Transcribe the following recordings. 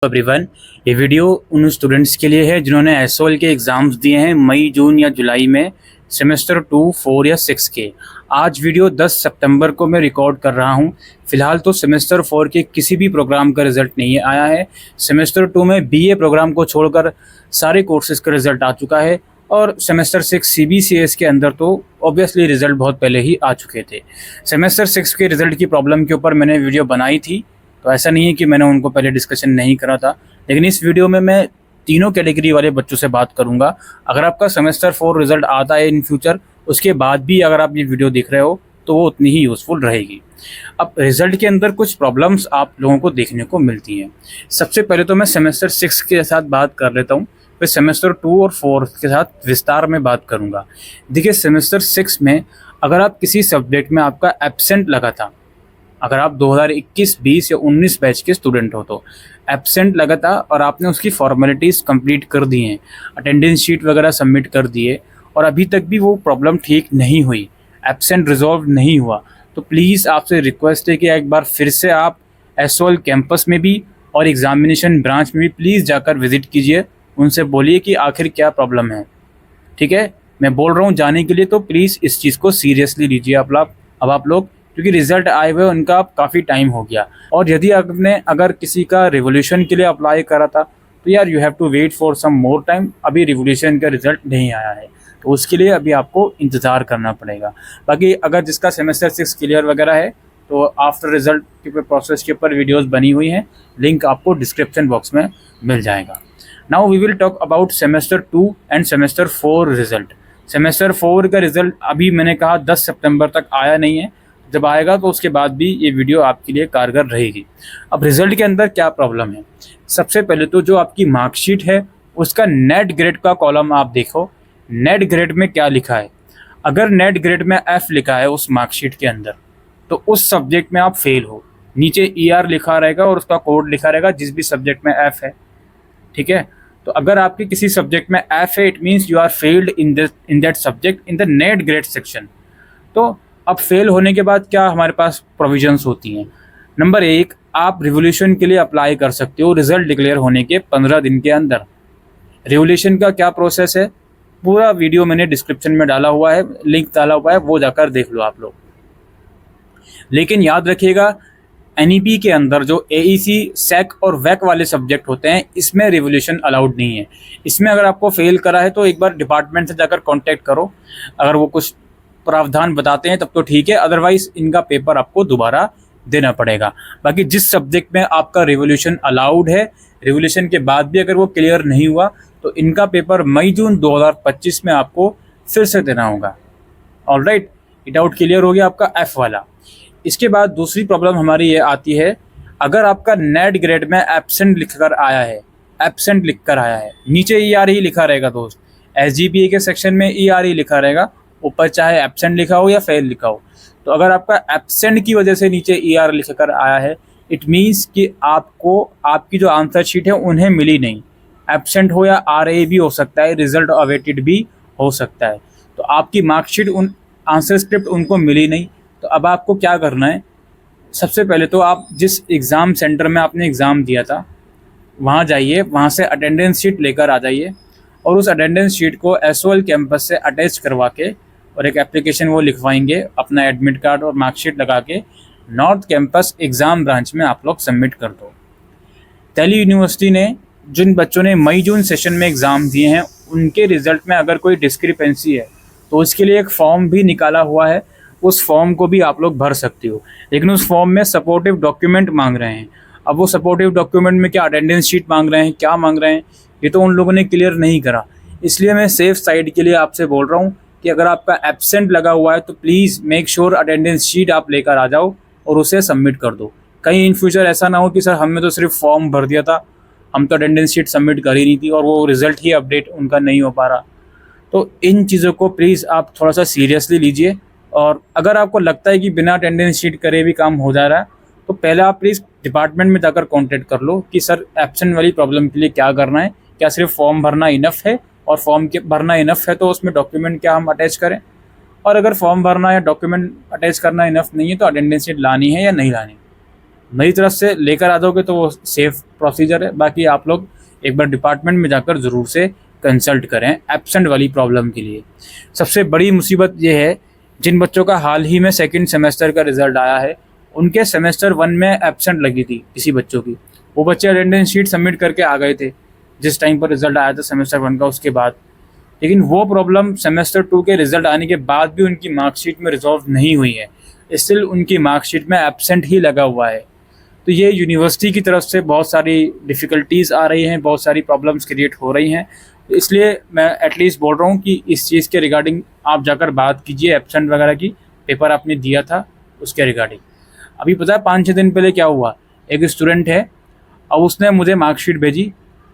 Everyone, ये video उन students के लिए है जिन्होंने एसओएल के एग्ज़ाम्स दिए हैं मई, जून या जुलाई में सेमेस्टर 2, 4 या 6 के। आज वीडियो 10 सितंबर को मैं रिकॉर्ड कर रहा हूँ। फ़िलहाल तो सेमेस्टर 4 के किसी भी प्रोग्राम का रिज़ल्ट नहीं आया है। सेमेस्टर 2 में बीए प्रोग्राम को छोड़कर सारे कोर्सेज़ का रिज़ल्ट आ चुका है और सेमेस्टर 6 सीबीसीएस के अंदर तो ऑब्वियसली रिज़ल्ट बहुत पहले ही आ चुके थे। सेमेस्टर 6 के रिज़ल्ट की प्रॉब्लम के ऊपर मैंने वीडियो बनाई थी, तो ऐसा नहीं है कि मैंने उनको पहले डिस्कशन नहीं करा था, लेकिन इस वीडियो में मैं तीनों कैटेगरी वाले बच्चों से बात करूंगा। अगर आपका सेमेस्टर 4 रिज़ल्ट आता है इन फ्यूचर, उसके बाद भी अगर आप ये वीडियो देख रहे हो तो वो उतनी ही यूज़फुल रहेगी। अब रिज़ल्ट के अंदर कुछ प्रॉब्लम्स आप लोगों को देखने को मिलती हैं। सबसे पहले तो मैं सेमेस्टर 6 के साथ बात कर लेता हूँ, फिर सेमेस्टर 2 और 4 के साथ विस्तार में बात करूँगा। देखिए, सेमेस्टर 6 में अगर आप किसी सब्जेक्ट में आपका एब्सेंट लगा था, अगर आप 2021, 20 या 19 बैच के स्टूडेंट हो तो एब्सेंट लगा था और आपने उसकी फॉर्मेलिटीज़ कंप्लीट कर दी हैं, अटेंडेंस शीट वगैरह सबमिट कर दिए और अभी तक भी वो प्रॉब्लम ठीक नहीं हुई, एब्सेंट रिजॉल्व नहीं हुआ, तो प्लीज़ आपसे रिक्वेस्ट है कि एक बार फिर से आप एसओएल कैंपस में भी और एग्जामिनेशन ब्रांच में भी प्लीज़ जाकर विज़िट कीजिए। उनसे बोलिए कि आखिर क्या प्रॉब्लम है। ठीक है, मैं बोल रहा हूँ जाने के लिए, तो प्लीज़ इस चीज़ को सीरियसली लीजिए आप लोग, क्योंकि रिज़ल्ट आए हुए उनका काफ़ी टाइम हो गया। और यदि आपने अगर किसी का रिवोल्यूशन के लिए अप्लाई करा था तो यार you have to wait for some more time. अभी रिवोल्यूशन का रिज़ल्ट नहीं आया है तो उसके लिए अभी आपको इंतज़ार करना पड़ेगा। बाकी अगर जिसका सेमेस्टर 6 क्लियर वगैरह है तो आफ्टर रिज़ल्ट के प्रोसेस के ऊपर वीडियोज़ बनी हुई हैं, लिंक आपको डिस्क्रिप्शन बॉक्स में मिल जाएगा। Now we will talk about semester 2 and semester 4 result. Semester 4 का रिज़ल्ट अभी मैंने कहा 10 सितंबर तक आया नहीं है, जब आएगा तो उसके बाद भी ये वीडियो आपके लिए कारगर रहेगी। अब रिज़ल्ट के अंदर क्या प्रॉब्लम है, सबसे पहले तो जो आपकी मार्कशीट है उसका नेट ग्रेड का कॉलम आप देखो। नेट ग्रेड में क्या लिखा है? अगर नेट ग्रेड में F लिखा है उस मार्कशीट के अंदर तो उस सब्जेक्ट में आप फेल हो। नीचे ER लिखा रहेगा और उसका कोड लिखा रहेगा जिस भी सब्जेक्ट में F है। ठीक है, तो अगर आपके किसी सब्जेक्ट में F है, it means you are failed in that subject in the net grade section. तो अब फेल होने के बाद क्या हमारे पास प्रोविजंस होती हैं? नंबर 1, आप रिवोल्यूशन के लिए अप्लाई कर सकते हो रिज़ल्ट डिक्लेयर होने के 15 दिन के अंदर। रिवोल्यूशन का क्या प्रोसेस है, पूरा वीडियो मैंने डिस्क्रिप्शन में डाला हुआ है, लिंक डाला हुआ है, वो जाकर देख लो आप लोग। लेकिन याद रखिएगा, एनईपी के अंदर जो एईसी, सेक और वैक वाले सब्जेक्ट होते हैं, इसमें रिवोल्यूशन अलाउड नहीं है। इसमें अगर आपको फेल करा है तो एक बार डिपार्टमेंट से जाकर कॉन्टैक्ट करो। अगर वो कुछ प्रावधान बताते हैं तब तो ठीक है, अदरवाइज इनका पेपर आपको दोबारा देना पड़ेगा। बाकी जिस सब्जेक्ट में आपका रिवोल्यूशन अलाउड है, रिवोल्यूशन के बाद भी अगर वो क्लियर नहीं हुआ तो इनका पेपर मई, जून 2025 में आपको फिर से देना होगा। ऑलराइट, ये डाउट क्लियर हो गया आपका F वाला। इसके बाद दूसरी प्रॉब्लम हमारी ये आती है, अगर आपका नेट ग्रेड में एब्सेंट लिखकर आया है, नीचे ER ही लिखा रहेगा दोस्त। SGPA के सेक्शन में ER ही लिखा रहेगा, ऊपर चाहे एब्सेंट लिखा हो या फेल लिखा हो। तो अगर आपका एब्सेंट की वजह से नीचे ER लिखकर आया है, इट मीन्स कि आपको आपकी जो आंसर शीट है उन्हें मिली नहीं। एब्सेंट हो या RA भी हो सकता है, रिजल्ट अवेटेड भी हो सकता है। तो आपकी मार्कशीट, उन आंसर स्क्रिप्ट उनको मिली नहीं। तो अब आपको क्या करना है, सबसे पहले तो आप जिस एग्ज़ाम सेंटर में आपने एग्ज़ाम दिया था वहाँ जाइए, वहाँ से अटेंडेंस शीट लेकर आ जाइए और उस अटेंडेंस शीट को एसओएल कैंपस से अटैच करवा के और एक एप्लीकेशन वो लिखवाएंगे, अपना एडमिट कार्ड और मार्कशीट लगा के नॉर्थ कैंपस एग्ज़ाम ब्रांच में आप लोग सबमिट कर दो। दिल्ली यूनिवर्सिटी ने जिन बच्चों ने मई, जून सेशन में एग्ज़ाम दिए हैं उनके रिज़ल्ट में अगर कोई डिस्क्रिपेंसी है तो उसके लिए एक फॉर्म भी निकाला हुआ है, उस फॉर्म को भी आप लोग भर सकते हो। लेकिन उस फॉर्म में सपोर्टिव डॉक्यूमेंट मांग रहे हैं। अब वो सपोर्टिव डॉक्यूमेंट में क्या अटेंडेंस शीट मांग रहे हैं, क्या मांग रहे हैं, ये तो उन लोगों ने क्लियर नहीं करा। इसलिए मैं सेफ साइड के लिए आपसे बोल रहा हूँ कि अगर आपका एब्सेंट लगा हुआ है तो please make sure attendance sheet आप लेकर आ जाओ और उसे सबमिट कर दो। कहीं इन फ्यूचर ऐसा ना हो कि सर हमने तो सिर्फ फॉर्म भर दिया था, हम तो अटेंडेंस शीट सबमिट कर ही नहीं थी और वो रिज़ल्ट ही अपडेट उनका नहीं हो पा रहा। तो इन चीज़ों को प्लीज़ आप थोड़ा सा सीरियसली लीजिए। और अगर आपको लगता है कि बिना अटेंडेंस शीट करे भी काम हो जा रहा है तो पहले आप प्लीज़ डिपार्टमेंट में जाकर कॉन्टैक्ट कर लो कि सर एब्सेंट वाली प्रॉब्लम के लिए क्या करना है, क्या सिर्फ फॉर्म भरना इनफ है, और फॉर्म के भरना इनफ है तो उसमें डॉक्यूमेंट क्या हम अटैच करें, और अगर फॉर्म भरना या डॉक्यूमेंट अटैच करना इनफ नहीं है तो अटेंडेंस शीट लानी है या नहीं लानी। मेरी तरफ से लेकर आ दोगे तो वो सेफ प्रोसीजर है। बाकी आप लोग एक बार डिपार्टमेंट में जाकर ज़रूर से कंसल्ट करें एब्सेंट वाली प्रॉब्लम के लिए। सबसे बड़ी मुसीबत ये है, जिन बच्चों का हाल ही में सेकंड सेमेस्टर का रिज़ल्ट आया है, उनके सेमेस्टर 1 में एब्सेंट लगी थी किसी बच्चों की। वो बच्चे अटेंडेंस शीट सबमिट करके आ गए थे जिस टाइम पर रिज़ल्ट आया था सेमेस्टर 1 का, उसके बाद। लेकिन वो प्रॉब्लम सेमेस्टर 2 के रिज़ल्ट आने के बाद भी उनकी मार्कशीट में रिजॉल्व नहीं हुई है। स्टिल उनकी मार्कशीट में एब्सेंट ही लगा हुआ है। तो ये यूनिवर्सिटी की तरफ से बहुत सारी डिफ़िकल्टीज़ आ रही हैं, बहुत सारी प्रॉब्लम्स क्रिएट हो रही हैं। इसलिए मैं एटलीस्ट बोल रहा हूँ कि इस चीज़ के रिगार्डिंग आप जाकर बात कीजिए, एब्सेंट वगैरह की। पेपर आपने दिया था उसके रिगार्डिंग। अभी पता है 5-6 दिन पहले क्या हुआ, एक स्टूडेंट है, अब उसने मुझे मार्कशीट भेजी,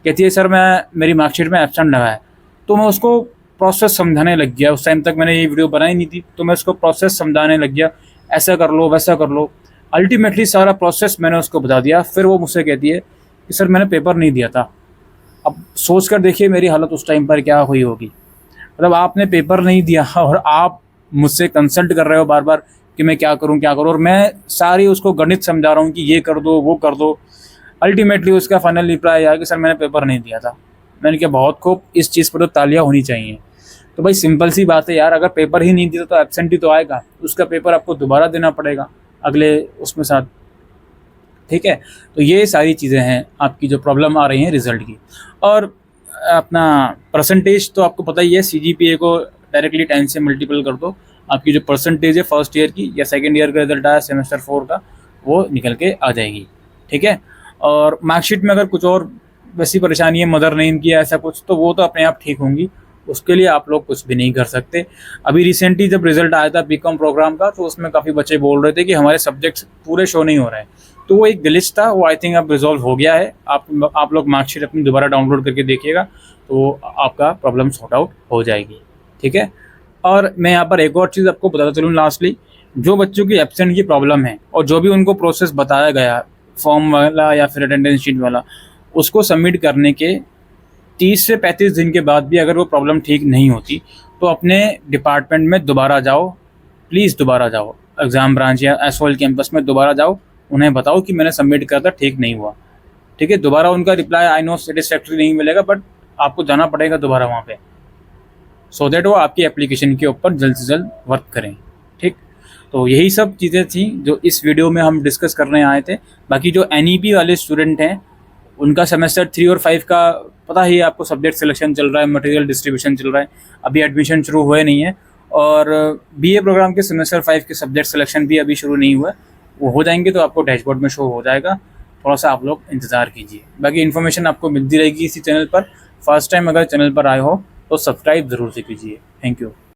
कहती है सर मेरी मार्कशीट में एब्सेंट लगा है। तो मैं उसको प्रोसेस समझाने लग गया। उस टाइम तक मैंने ये वीडियो बनाई नहीं थी, तो मैं उसको प्रोसेस समझाने लग गया, ऐसा कर लो वैसा कर लो। अल्टीमेटली सारा प्रोसेस मैंने उसको बता दिया। फिर वो मुझसे कहती है कि सर मैंने पेपर नहीं दिया था। अब सोच कर देखिए मेरी हालत उस टाइम पर क्या हुई होगी। मतलब आपने पेपर नहीं दिया और आप मुझसे कंसल्ट कर रहे हो बार बार कि मैं क्या करूं क्या करूं, और मैं सारी उसको गणित समझा रहा हूं कि ये कर दो वो कर दो। अल्टीमेटली उसका फाइनल रिप्लाई आया कि सर मैंने पेपर नहीं दिया था। मैंने कहा बहुत खूब, इस चीज़ पर तो तालियां होनी चाहिए। तो भाई सिंपल सी बात है यार, अगर पेपर ही नहीं दिया तो एब्सेंट ही तो आएगा, उसका पेपर आपको दोबारा देना पड़ेगा अगले उसमें साथ। ठीक है, तो ये सारी चीज़ें हैं आपकी जो प्रॉब्लम आ रही हैं रिज़ल्ट की। और अपना परसेंटेज तो आपको पता ही है, CGPA को डायरेक्टली 10 से मल्टीपल कर दो, आपकी जो परसेंटेज है फर्स्ट ईयर की या सेकेंड ईयर का रिजल्ट आया सेमेस्टर 4 का, वो निकल के आ जाएगी। ठीक है, और मार्कशीट में अगर कुछ और वैसी परेशानी है, मदर नेम की ऐसा कुछ, तो वो तो अपने आप ठीक होंगी, उसके लिए आप लोग कुछ भी नहीं कर सकते। अभी रिसेंटली जब रिजल्ट आया था BCom प्रोग्राम का, तो उसमें काफ़ी बच्चे बोल रहे थे कि हमारे सब्जेक्ट्स पूरे शो नहीं हो रहे हैं। तो वो एक ग्लिच था, वो आई थिंक अब रिजॉल्व हो गया है। आप लोग मार्कशीट अपनी दोबारा डाउनलोड करके देखिएगा तो आपका प्रॉब्लम सॉर्ट आउट हो जाएगी। ठीक है, और मैं यहाँ पर एक और चीज़ आपको बताता चलूँ लास्टली, जो बच्चों की एब्सेंट की प्रॉब्लम है और जो भी उनको प्रोसेस बताया गया फॉर्म वाला या फिर अटेंडेंस शीट वाला, उसको सबमिट करने के 30 से 35 दिन के बाद भी अगर वो प्रॉब्लम ठीक नहीं होती तो अपने डिपार्टमेंट में दोबारा जाओ, प्लीज़ दोबारा जाओ, एग्ज़ाम ब्रांच या SOL कैंपस में दोबारा जाओ, उन्हें बताओ कि मैंने सबमिट करा था, ठीक नहीं हुआ। ठीक है, दोबारा उनका रिप्लाई आई नो सेटिस्फैक्ट्री नहीं मिलेगा, बट आपको जाना पड़ेगा दोबारा वहाँ पे, सो दैट वो आपकी एप्लीकेशन के ऊपर जल्द से जल्द वर्क करें। ठीक, तो यही सब चीज़ें थी जो इस वीडियो में हम डिस्कस करने आए थे। बाकी जो NEP वाले स्टूडेंट हैं, उनका सेमेस्टर 3 और 5 का पता ही है आपको, सब्जेक्ट सिलेक्शन चल रहा है, मटेरियल डिस्ट्रीब्यूशन चल रहा है, अभी एडमिशन शुरू हुए नहीं है। और BA प्रोग्राम के सेमेस्टर 5 के सब्जेक्ट सिलेक्शन भी अभी शुरू नहीं हुआ है, वो हो जाएंगे तो आपको डैशबोर्ड में शो हो जाएगा। थोड़ा सा आप लोग इंतज़ार कीजिए। बाकी इन्फॉर्मेशन आपको मिलती रहेगी इसी चैनल पर। फर्स्ट टाइम अगर चैनल पर आए हो तो सब्सक्राइब ज़रूर से कीजिए। Thank you.